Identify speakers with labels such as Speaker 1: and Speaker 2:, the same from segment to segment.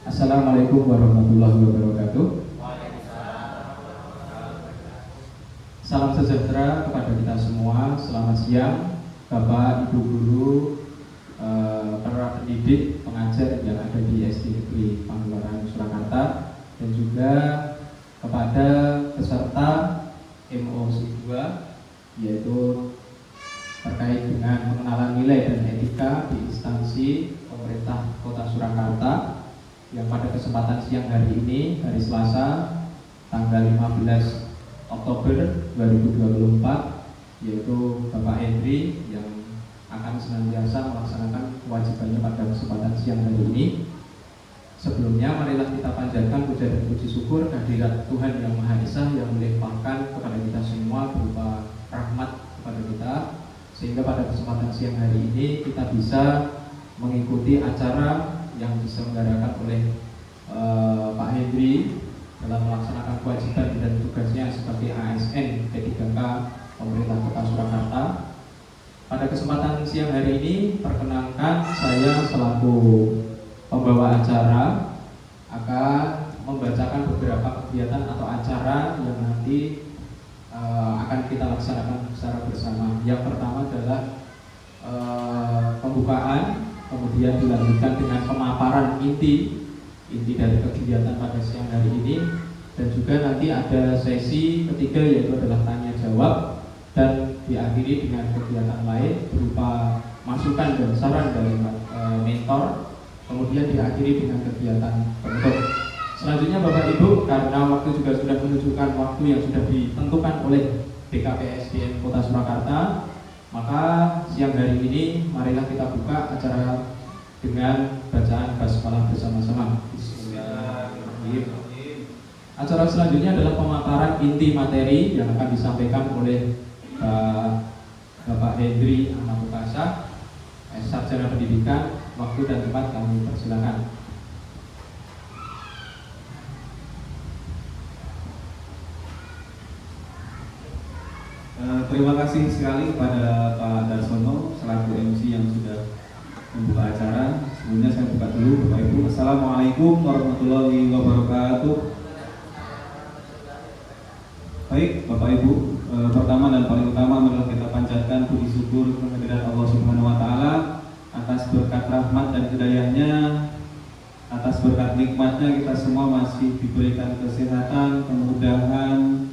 Speaker 1: Assalamualaikum warahmatullahi wabarakatuh. Salam sejahtera kepada kita semua. Selamat siang, Bapak, Ibu guru, para pendidik, pengajar yang ada di SD Negeri Panularan Surakarta, dan juga kepada peserta MOC 2, yaitu terkait dengan pengenalan nilai dan etika di instansi pemerintah Kota Surakarta, yang pada kesempatan siang hari ini, hari Selasa, tanggal 15 Oktober 2024, yaitu Bapak Hendri yang akan senantiasa melaksanakan kewajibannya pada kesempatan siang hari ini. Sebelumnya, marilah kita panjatkan puja dan puji syukur kehadirat Tuhan Yang Maha Esa yang melimpahkan kepada kita semua berupa rahmat kepada kita, sehingga pada kesempatan siang hari ini kita bisa mengikuti acara yang diselenggarakan oleh Pak Hendri dalam melaksanakan kewajiban dan tugasnya sebagai ASN P3K Pemerintah Kota Surakarta. Pada kesempatan siang hari ini, perkenankan saya selaku pembawa acara akan membacakan beberapa kegiatan atau acara yang nanti akan kita laksanakan secara bersama. Yang pertama adalah pembukaan, kemudian dilanjutkan dengan pemaparan inti dari kegiatan pada siang hari ini, dan juga nanti ada sesi ketiga yaitu adalah tanya jawab, dan diakhiri dengan kegiatan lain berupa masukan dan saran dari mentor, kemudian diakhiri dengan kegiatan penutup. Selanjutnya Bapak Ibu, karena waktu juga sudah menunjukkan waktu yang sudah ditentukan oleh BKPSDM Kota Surakarta, maka siang hari ini marilah kita buka acara dengan bacaan basmalah bersama-sama. Bismillahirrahmanirrahim. Acara selanjutnya adalah pemaparan inti materi yang akan disampaikan oleh Bapak Hendri Amatupasa, Sarjana Pendidikan. Waktu dan tempat kami persilakan.
Speaker 2: Terima kasih sekali kepada Pak Darsono selaku MC yang sudah membuka acara. Sebelumnya saya buka dulu, Bapak Ibu. Assalamualaikum warahmatullahi wabarakatuh. Baik, Bapak Ibu, pertama dan paling utama marilah kita panjatkan puji syukur kehadirat Allah Subhanahu wa taala atas berkat rahmat dan hidayahnya, atas berkat nikmatnya kita semua masih diberikan kesehatan, kemudahan,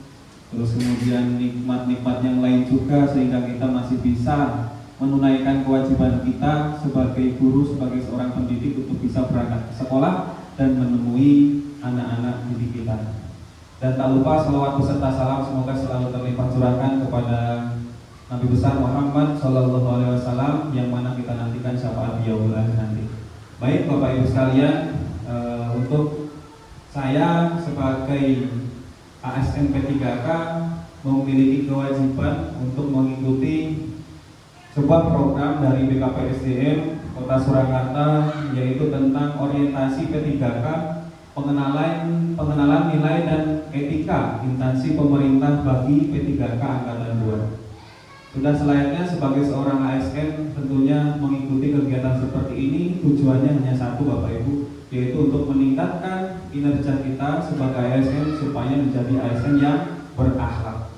Speaker 2: terus kemudian nikmat-nikmat yang lain juga, sehingga kita masih bisa menunaikan kewajiban kita sebagai guru, sebagai seorang pendidik untuk bisa berangkat ke sekolah dan menemui anak-anak didik kita. Dan tak lupa salawat beserta salam semoga selalu terlimpah curahkan kepada Nabi besar Muhammad Sallallahu Alaihi Wasallam, yang mana kita nantikan syafaat beliau nanti. Baik Bapak Ibu sekalian, untuk saya sebagai ASN P3K memiliki kewajiban untuk mengikuti sebuah program dari BKPSDM Kota Surakarta, yaitu tentang orientasi P3K, pengenalan nilai dan etika instansi pemerintah bagi P3K Angkatan 2. Sudah selayaknya sebagai seorang ASN tentunya mengikuti kegiatan seperti ini. Tujuannya hanya satu Bapak Ibu, yaitu untuk meningkatkan kinerja kita sebagai ASN supaya menjadi ASN yang berakhlak.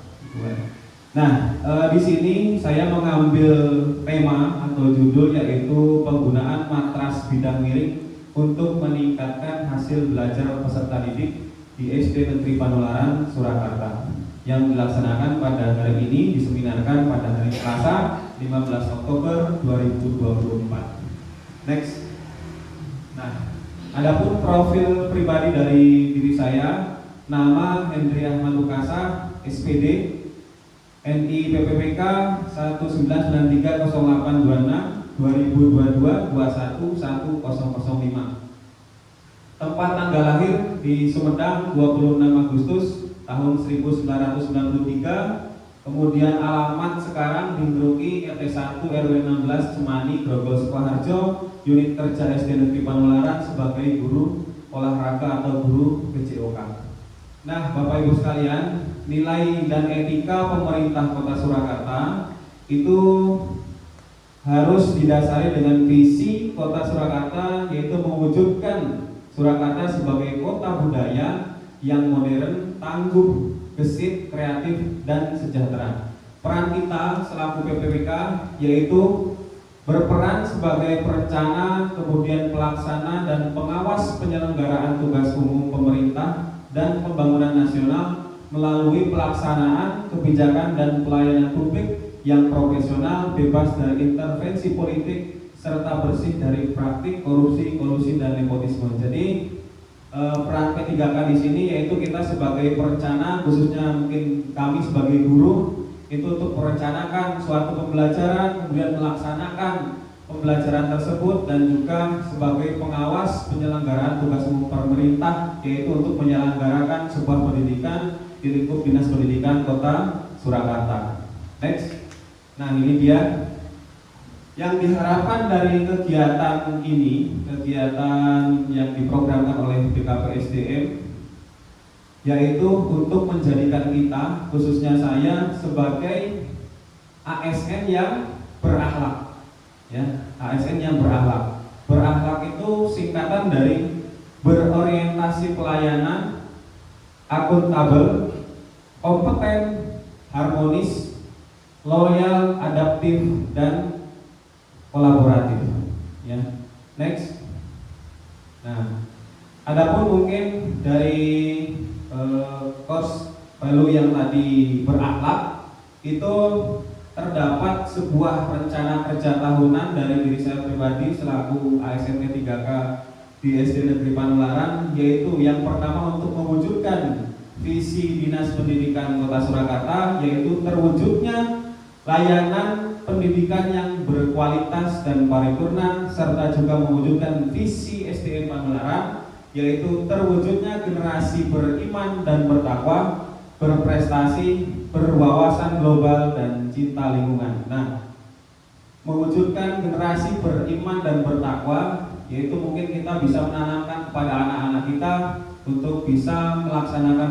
Speaker 2: Nah, di sini saya mengambil tema atau judul yaitu penggunaan matras bidang miring untuk meningkatkan hasil belajar peserta didik di SD Negeri Panularan Surakarta, yang dilaksanakan pada hari ini, diseminarkan pada hari Selasa 15 Oktober 2024. Next. Nah, adapun profil pribadi dari diri saya, nama Hendri Ahmad Lukasa, SPD, NI PPPK 19930826 2022 21105. Tempat tanggal lahir di Sumedang 26 Agustus tahun 1993. Kemudian alamat sekarang di Ngeruki RT 1 RW 16 Cemani Grogol Sukoharjo, unit kerja SD Negeri Panularan sebagai guru olahraga atau guru PJOK. Nah, Bapak Ibu sekalian, nilai dan etika pemerintah Kota Surakarta itu harus didasari dengan visi Kota Surakarta, yaitu mewujudkan Surakarta sebagai kota budaya yang modern, tangguh, gesit, kreatif, dan sejahtera. Peran kita selaku PPWK yaitu berperan sebagai perencana, kemudian pelaksana dan pengawas penyelenggaraan tugas umum pemerintah dan pembangunan nasional melalui pelaksanaan kebijakan dan pelayanan publik yang profesional, bebas dari intervensi politik, serta bersih dari praktik korupsi, kolusi, dan nepotisme. Jadi peran P3K di sini yaitu kita sebagai perencana, khususnya mungkin kami sebagai guru, itu untuk merencanakan suatu pembelajaran, kemudian melaksanakan pembelajaran tersebut, dan juga sebagai pengawas penyelenggaraan tugas umum pemerintah, yaitu untuk menyelenggarakan sebuah pendidikan di lingkup Dinas Pendidikan Kota Surakarta. Next. Nah, ini dia yang diharapkan dari kegiatan ini, kegiatan yang diprogramkan oleh BKPSDM, yaitu untuk menjadikan kita, khususnya saya, sebagai ASN yang berakhlak. Ya, ASN yang berakhlak. Berakhlak itu singkatan dari berorientasi pelayanan, akuntabel, kompeten, harmonis, loyal, adaptif, dan kolaboratif. Ya, next. Nah, adapun mungkin dari course value yang tadi berakhlak itu terdapat sebuah rencana kerja tahunan dari diri saya pribadi selaku ASN P3K di SD Negeri Panularan, yaitu yang pertama untuk mewujudkan visi Dinas Pendidikan Kota Surakarta, yaitu terwujudnya layanan pendidikan yang berkualitas dan paripurna, serta juga mewujudkan visi SDN Panularan, yaitu terwujudnya generasi beriman dan bertakwa, berprestasi, berwawasan global, dan cinta lingkungan. Nah, mewujudkan generasi beriman dan bertakwa, yaitu mungkin kita bisa menanamkan kepada anak-anak kita untuk bisa melaksanakan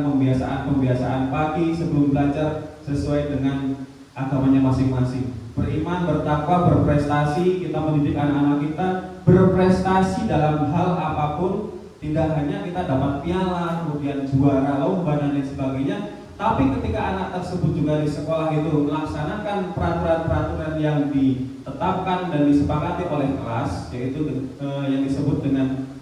Speaker 2: pembiasaan pagi sebelum belajar sesuai dengan agamanya masing-masing. Beriman, bertakwa, berprestasi, kita mendidik anak-anak kita berprestasi dalam hal apapun. Tidak hanya kita dapat piala, kemudian juara lomba dan lain sebagainya, tapi ketika anak tersebut juga di sekolah itu melaksanakan peraturan-peraturan yang ditetapkan dan disepakati oleh kelas, yaitu yang disebut dengan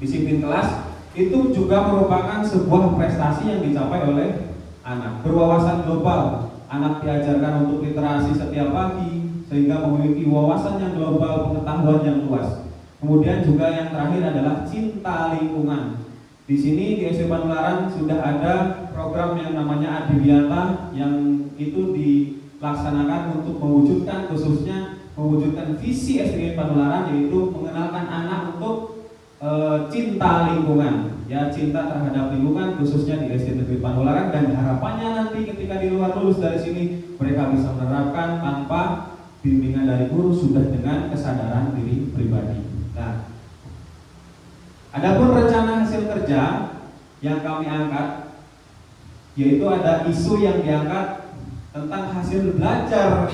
Speaker 2: disiplin kelas, itu juga merupakan sebuah prestasi yang dicapai oleh anak. Berwawasan global, anak diajarkan untuk literasi setiap pagi sehingga memiliki wawasan yang global, pengetahuan yang luas. Kemudian juga yang terakhir adalah cinta lingkungan. Di sini di SD Panularan sudah ada program yang namanya Adiwiyata, yang itu dilaksanakan untuk mewujudkan, khususnya mewujudkan visi SD Panularan, yaitu mengenalkan anak untuk cinta lingkungan, ya, cinta terhadap lingkungan khususnya di SD Negeri Panularan, dan harapannya nanti ketika di luar lulus dari sini mereka bisa menerapkan tanpa bimbingan dari guru, sudah dengan kesadaran diri pribadi. Nah, adapun rencana hasil kerja yang kami angkat, yaitu ada isu yang diangkat tentang hasil belajar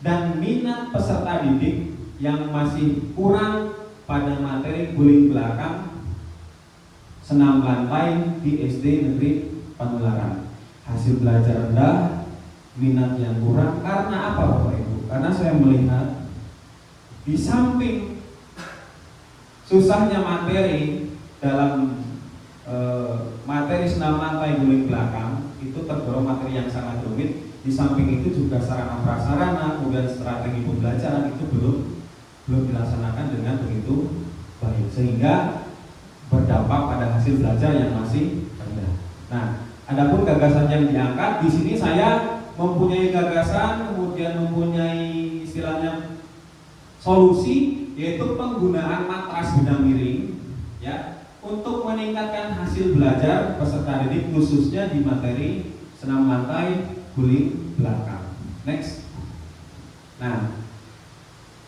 Speaker 2: dan minat peserta didik yang masih kurang pada materi guling belakang, senam lantai di SD Negeri Panularan. Hasil belajar rendah, minat yang kurang, karena apa Bapak Ibu? Karena saya melihat di samping susahnya materi dalam materi senam lantai guling belakang, itu tergolong materi yang sangat rumit. Di samping itu juga sarana prasarana, kemudian strategi pembelajaran itu belum dilaksanakan dengan begitu baik, sehingga berdampak pada hasil belajar yang masih rendah. Nah, adapun gagasan yang diangkat di sini, saya mempunyai gagasan, kemudian mempunyai istilahnya solusi, yaitu penggunaan matras benang miring, ya, untuk meningkatkan hasil belajar peserta didik khususnya di materi senam lantai guling belakang. Next. Nah,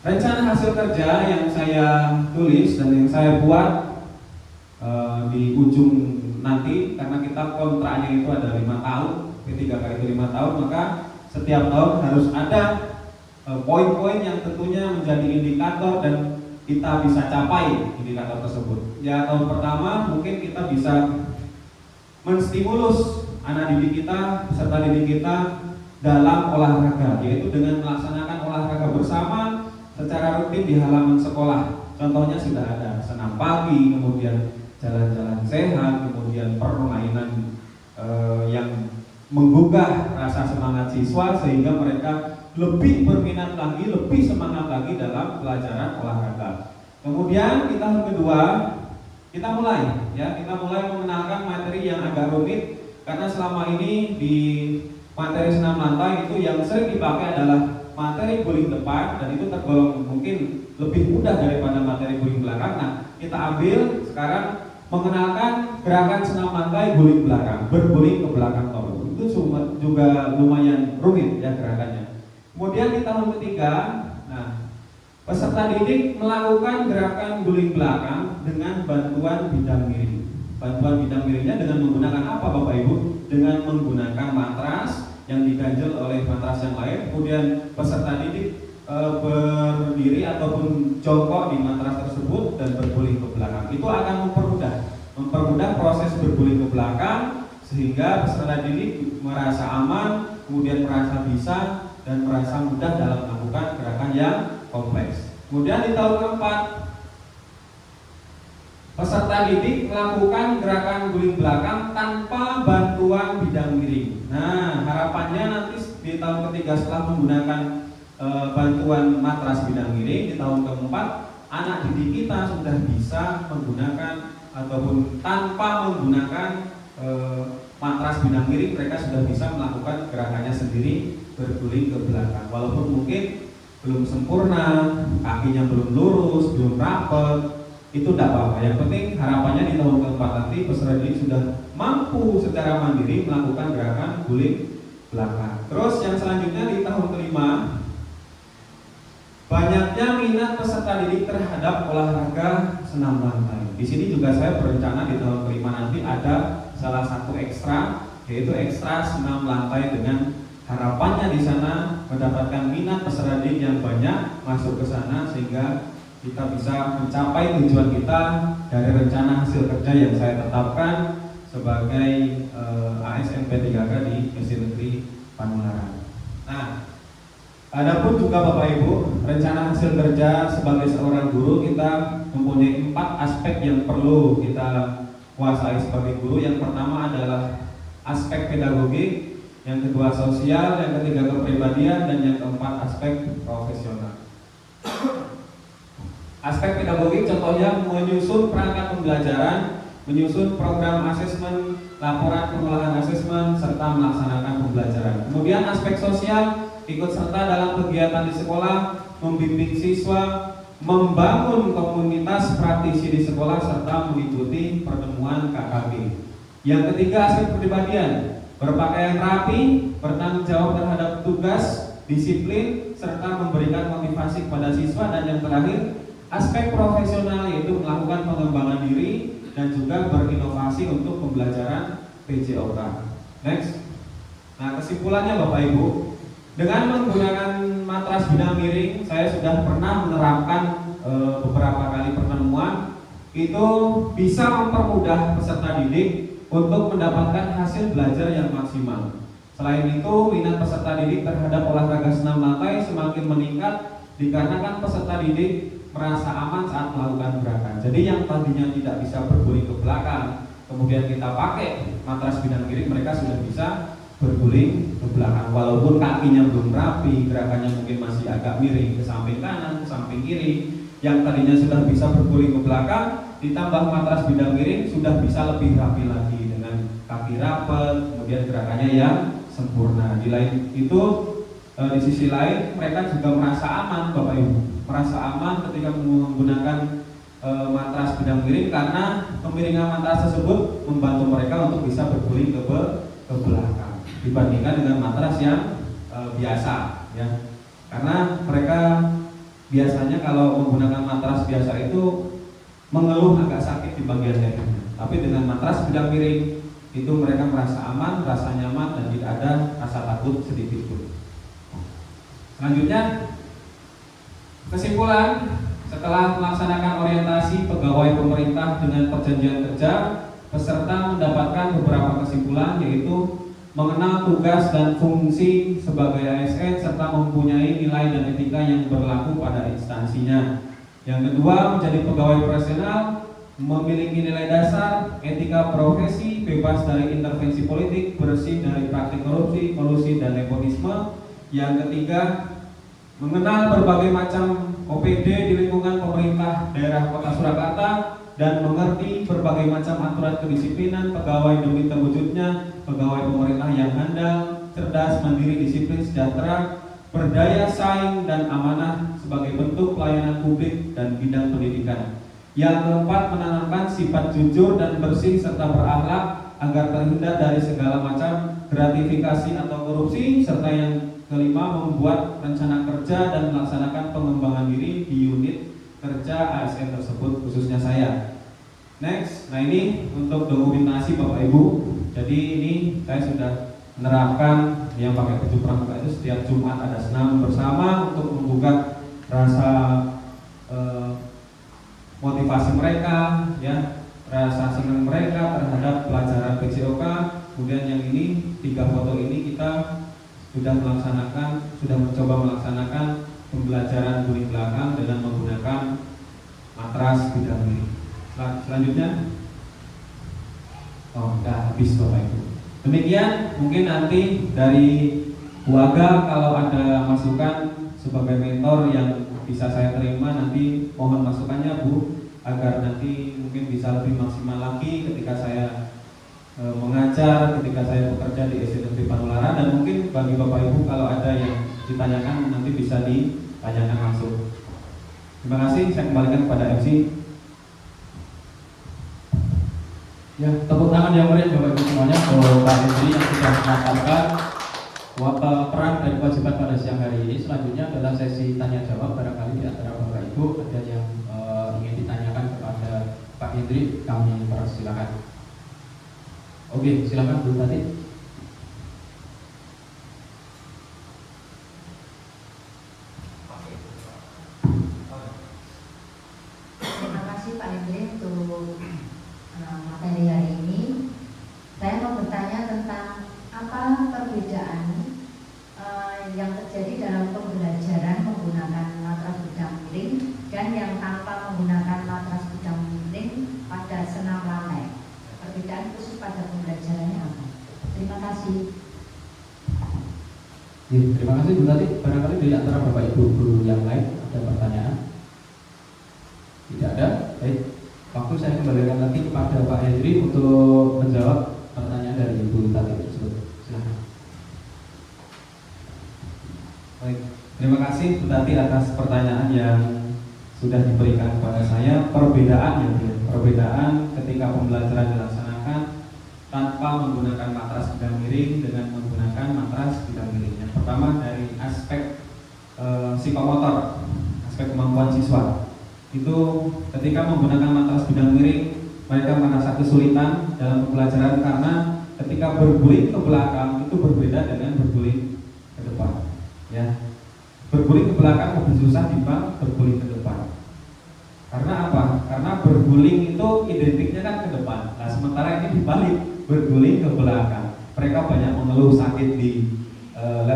Speaker 2: rencana hasil kerja yang saya tulis dan yang saya buat di ujung nanti, karena kita kontraknya itu ada 5 tahun, P3K itu 5 tahun, maka setiap tahun harus ada poin-poin yang tentunya menjadi indikator dan kita bisa capai indikator tersebut? Ya, tahun pertama mungkin kita bisa menstimulus anak didik kita, peserta didik kita dalam olahraga, yaitu dengan melaksanakan olahraga bersama secara rutin di halaman sekolah. Contohnya sudah ada senam pagi, kemudian jalan-jalan sehat, kemudian permainan yang menggugah rasa semangat siswa sehingga mereka lebih berminat lagi, lebih semangat lagi dalam pelajaran olahraga. Kemudian di tahun kedua kita mulai mengenalkan materi yang agak rumit, karena selama ini di materi senam lantai itu yang sering dipakai adalah materi guling depan, dan itu tergolong mungkin lebih mudah daripada materi guling belakang. Nah, kita ambil sekarang mengenalkan gerakan senam lantai guling belakang, berguling ke belakang tombol. Itu juga lumayan rumit ya gerakannya. Kemudian di tahun ketiga, nah, peserta didik melakukan gerakan guling belakang dengan bantuan bidang miring. Bantuan bidang miringnya dengan menggunakan apa Bapak Ibu? Dengan menggunakan matras yang diganjel oleh matras yang lain. Kemudian peserta didik berdiri ataupun jongkok di matras tersebut dan berguling ke belakang. Itu akan mempermudah proses berguling ke belakang, sehingga peserta didik merasa aman, kemudian merasa bisa dan merasa mudah dalam melakukan gerakan yang kompleks. Kemudian di tahun keempat, peserta didik melakukan gerakan guling belakang tanpa bantuan bidang miring. Nah, harapannya nanti di tahun ketiga setelah menggunakan bantuan matras bidang miring, di tahun keempat anak didik kita sudah bisa menggunakan ataupun tanpa menggunakan matras bidang miring, mereka sudah bisa melakukan gerakannya sendiri, berguling ke belakang. Walaupun mungkin belum sempurna, kakinya belum lurus, belum rapat, itu tidak apa-apa. Yang penting harapannya di tahun keempat nanti peserta didik sudah mampu secara mandiri melakukan gerakan guling belakang. Terus yang selanjutnya di tahun kelima, banyaknya minat peserta didik terhadap olahraga senam lantai. Di sini juga saya berencana di tahun kelima nanti ada salah satu ekstra, yaitu ekstra senam lantai, dengan harapannya di sana mendapatkan minat peserta didik yang banyak masuk ke sana, sehingga kita bisa mencapai tujuan kita dari rencana hasil kerja yang saya tetapkan sebagai ASN P3K di SD Negeri Pamularang. Nah, adapun juga Bapak Ibu, rencana hasil kerja sebagai seorang guru, kita mempunyai 4 aspek yang perlu kita kuasai sebagai guru. Yang pertama adalah aspek pedagogik, yang kedua sosial, yang ketiga kepribadian, dan yang keempat aspek profesional. Aspek pedagogik contohnya menyusun perangkat pembelajaran, menyusun program asesmen, laporan pengolahan asesmen, serta melaksanakan pembelajaran. Kemudian aspek sosial, ikut serta dalam kegiatan di sekolah, membimbing siswa, membangun komunitas praktisi di sekolah, serta mengikuti pertemuan KKB. Yang ketiga aspek kepribadian, berpakaian rapi, bertanggung jawab terhadap tugas, disiplin, serta memberikan motivasi kepada siswa. Dan yang terakhir aspek profesional, yaitu melakukan pengembangan diri dan juga berinovasi untuk pembelajaran PJOK. Next. Nah, kesimpulannya Bapak Ibu, dengan menggunakan matras bidang miring, saya sudah pernah menerapkan beberapa kali pertemuan. Itu bisa mempermudah peserta didik untuk mendapatkan hasil belajar yang maksimal. Selain itu, minat peserta didik terhadap olahraga senam lantai semakin meningkat dikarenakan peserta didik merasa aman saat melakukan gerakan. Jadi yang tadinya tidak bisa berguling ke belakang, kemudian kita pakai matras bidang miring, mereka sudah bisa berguling ke belakang. Walaupun kakinya belum rapi, gerakannya mungkin masih agak miring ke samping kanan, ke samping kiri. Yang tadinya sudah bisa berguling ke belakang, ditambah matras bidang miring, sudah bisa lebih rapi lagi dengan kaki rapat, kemudian gerakannya yang sempurna. Di lain itu, di sisi lain mereka juga merasa aman Bapak Ibu, merasa aman ketika menggunakan matras bidang miring, karena pemiringan matras tersebut membantu mereka untuk bisa berguling ke belakang dibandingkan dengan matras yang biasa ya. Karena mereka biasanya kalau menggunakan matras biasa itu mengeluh agak sakit di bagian lehernya. Tapi dengan matras bidang miring itu mereka merasa aman, merasa nyaman, dan tidak ada rasa takut sedikit pun. Selanjutnya, kesimpulan, Setelah melaksanakan orientasi pegawai pemerintah dengan perjanjian kerja, peserta mendapatkan beberapa kesimpulan, yaitu mengenal tugas dan fungsi sebagai ASN serta mempunyai nilai dan etika yang berlaku pada instansinya. Yang kedua, menjadi pegawai profesional, memiliki nilai dasar, etika profesi, bebas dari intervensi politik, bersih dari praktik korupsi, kolusi, dan nepotisme. Yang ketiga, mengenal berbagai macam OPD di lingkungan pemerintah daerah Kota Surakarta dan mengerti berbagai macam aturan kedisiplinan pegawai demi terwujudnya pegawai pemerintah yang handal, cerdas, mandiri, disiplin, sejahtera, berdaya saing dan amanah sebagai bentuk pelayanan publik dan bidang pendidikan. Yang keempat, menanamkan sifat jujur dan bersih serta berakhlak agar terhindar dari segala macam gratifikasi atau korupsi, serta yang kelima, membuat rencana kerja dan melaksanakan pengembangan diri di unit kerja ASN tersebut, khususnya saya. Next, nah ini untuk dokumentasi Bapak Ibu. Jadi ini saya sudah menerapkan yang pakai baju pramuka itu setiap Jumat ada senam bersama untuk membuka rasa motivasi mereka, ya, rasa senang mereka terhadap pelajaran PJOK. Kemudian yang ini 3 foto ini kita sudah mencoba melaksanakan pembelajaran guling belakang dengan menggunakan matras bidang miring. Selanjutnya, udah habis Bapak Ibu. Demikian, mungkin nanti dari Bu Aga kalau ada masukan sebagai mentor yang bisa saya terima, nanti mohon masukannya Bu, agar nanti mungkin bisa lebih maksimal lagi ketika saya mengajar, ketika saya bekerja di SD Panularan. Dan mungkin bagi Bapak Ibu kalau ada yang ditanyakan nanti bisa ditanyakan langsung. Terima kasih, saya kembalikan kepada MC.
Speaker 1: Ya, tepuk tangan yang meriah Bapak Ibu semuanya untuk Pak Hendri yang sudah mengatakan peran dan kewajiban pada siang hari ini. Selanjutnya adalah sesi tanya jawab. Barangkali di antara Bapak Ibu ada yang ingin ditanyakan kepada Pak Hendri, kami persilakan. Oke, silakan Bu Tati.
Speaker 3: Terima kasih Pak Hendri untuk materi hari ini. Saya mau bertanya tentang apa perbedaan yang terjadi dalam pembelajaran menggunakan matras bidang miring dan yang tanpa menggunakan matras bidang miring pada senam lantai. Perbedaan khusus pada pembelajarannya apa? Terima kasih.
Speaker 1: Ya, terima kasih Bu Tati. Barangkali di antara Bapak Ibu guru yang lain ada pertanyaan? Tidak ada? Baik. Waktu saya kembalikan lagi kepada Pak Hendri untuk menjawab pertanyaan dari Ibu Tati tersebut. Silakan.
Speaker 2: Baik, terima kasih Bu Tati atas pertanyaan yang sudah diberikan kepada saya. Perbedaan ketika pembelajaran dilaksanakan tanpa menggunakan matras bidang miring dengan menggunakan matras bidang miring. Yang pertama dari aspek psikomotor, aspek kemampuan siswa. Itu ketika menggunakan matras bidang miring, mereka merasa kesulitan dalam pembelajaran karena ketika berguling ke belakang itu berbeda dengan berguling ke depan. Ya, berguling ke belakang lebih susah dibanding berguling ke depan. Karena apa? Karena berguling itu identiknya kan ke depan. Nah, sementara ini dibalik, berguling ke belakang. Mereka banyak mengeluh sakit di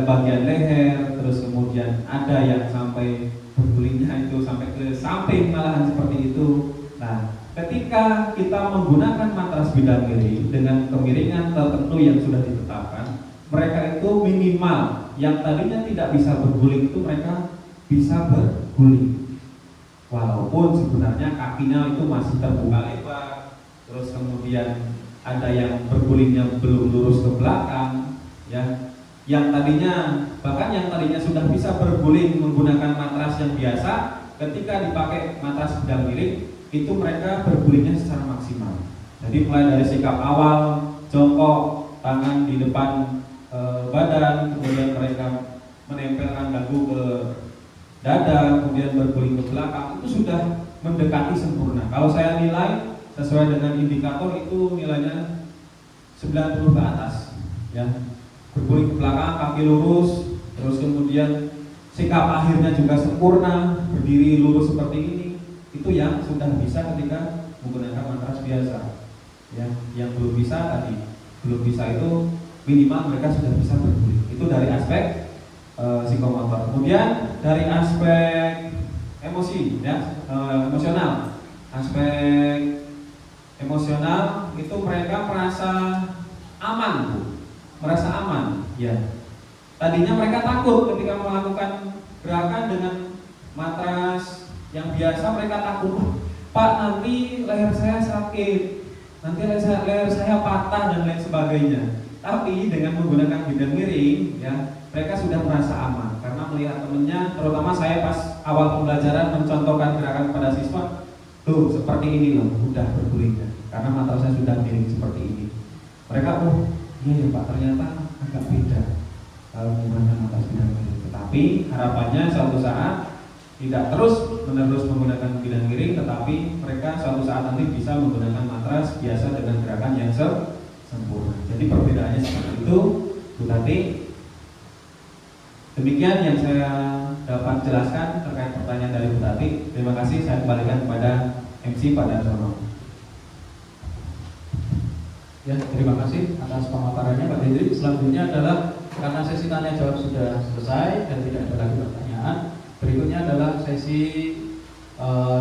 Speaker 2: bagian leher, terus kemudian ada yang sampai bergulingnya itu sampai ke samping malahan seperti itu. Nah, ketika kita menggunakan matras bidang miring dengan kemiringan tertentu yang sudah ditetapkan, mereka itu minimal yang tadinya tidak bisa berguling itu mereka bisa berguling. Walaupun sebenarnya kakinya itu masih terbuka lebar, terus kemudian ada yang bergulingnya belum lurus ke belakang, ya. Yang tadinya sudah bisa berguling menggunakan matras yang biasa, ketika dipakai matras bidang miring itu mereka bergulingnya secara maksimal. Jadi mulai dari sikap awal, jongkok, tangan di depan badan, kemudian mereka menempelkan dagu ke dada, kemudian berguling ke belakang, itu sudah mendekati sempurna. Kalau saya nilai sesuai dengan indikator itu nilainya 90 ke atas, ya. Berguling ke belakang, kaki lurus, terus kemudian sikap akhirnya juga sempurna, berdiri lurus seperti ini, Itu yang sudah bisa ketika menggunakan matras biasa. Ya, yang belum bisa tadi, belum bisa itu minimal mereka sudah bisa berguling. Itu dari aspek psikomotor. Kemudian dari aspek emosi, ya, emosional. Aspek emosional itu mereka merasa aman, Bu. Merasa aman, ya. Tadinya mereka takut ketika melakukan gerakan dengan matras yang biasa, mereka takut, Pak, nanti leher saya sakit, nanti leher saya patah dan lain sebagainya. Tapi dengan menggunakan bidang miring, ya, mereka sudah merasa aman karena melihat temannya, terutama saya pas awal pembelajaran mencontohkan gerakan kepada siswa, tuh seperti ini loh, udah berguling ya, karena matrasnya sudah miring seperti ini. Mereka, oh iya ya Pak, ternyata agak beda kalau menggunakan matras bidang miring. Tetapi harapannya suatu saat tidak terus menerus menggunakan bidang miring, tetapi mereka suatu saat nanti bisa menggunakan matras biasa dengan gerakan yang sempurna. Jadi perbedaannya seperti itu, Bu Tati. Demikian yang saya dapat jelaskan terkait pertanyaan dari Bu Tati. Terima kasih, saya kembalikan kepada MC Pak Darsono.
Speaker 1: Ya, terima kasih atas pemaparannya Pak Hendrik. Selanjutnya adalah karena sesi tanya jawab sudah selesai dan tidak ada lagi pertanyaan, berikutnya adalah sesi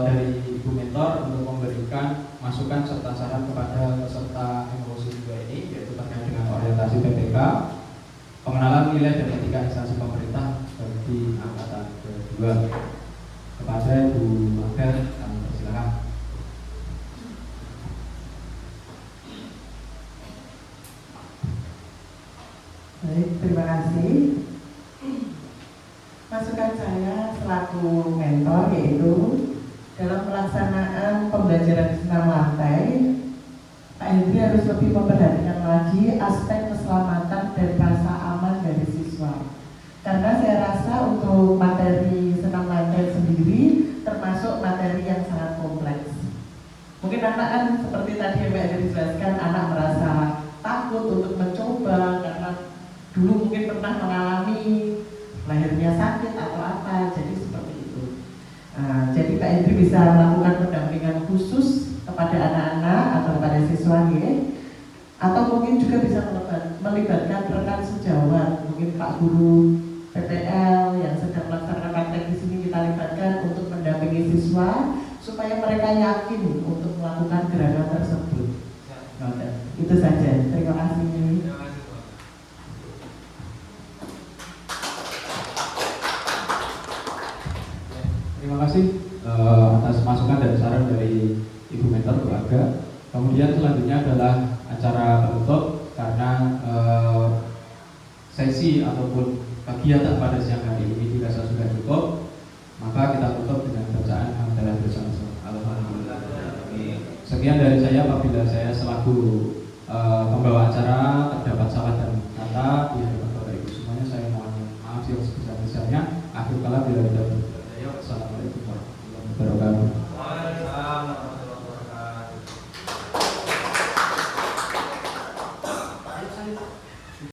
Speaker 1: dari Ibu Mentor untuk memberikan masukan serta saran kepada peserta MOC 2 ini, yaitu terkait dengan orientasi PPK, pengenalan nilai dan etika instansi pemerintah bagi angkatan kedua. Kepada Ibu Magda, kami persilakan.
Speaker 4: Baik, terima kasih. Masukan saya selaku mentor yaitu dalam pelaksanaan pembelajaran senam lantai, Pak Hendri harus lebih memperhatikan lagi aspek keselamatan dan rasa aman dari siswa. Karena saya rasa untuk materi senam lantai sendiri termasuk materi yang sangat kompleks. Mungkin anak kan seperti tadi yang Mbak Hendri jelaskan, anak merasa takut untuk mencoba karena dulu mungkin pernah mengalami lehernya sakit atau apa, jadi seperti itu. Jadi Pak Hendri bisa melakukan pendampingan khusus kepada anak-anak atau kepada siswanya, atau mungkin juga bisa melibatkan rekan sejawat, mungkin Pak Guru PPL yang sedang melaksanakan praktek di sini kita libatkan untuk mendampingi siswa supaya mereka yakin untuk melakukan gerakan tersebut. Itu saja. Terima kasih.
Speaker 1: Terima kasih atas masukan dan saran dari Ibu Mentor keluarga. Kemudian selanjutnya adalah acara penutup karena sesi ataupun kegiatan pada siang hari ini dirasa sudah cukup, maka kita tutup dengan bacaan hamdalah bersama-sama. Alhamdulillah. Sekian dari saya. Apabila saya selaku pembawa acara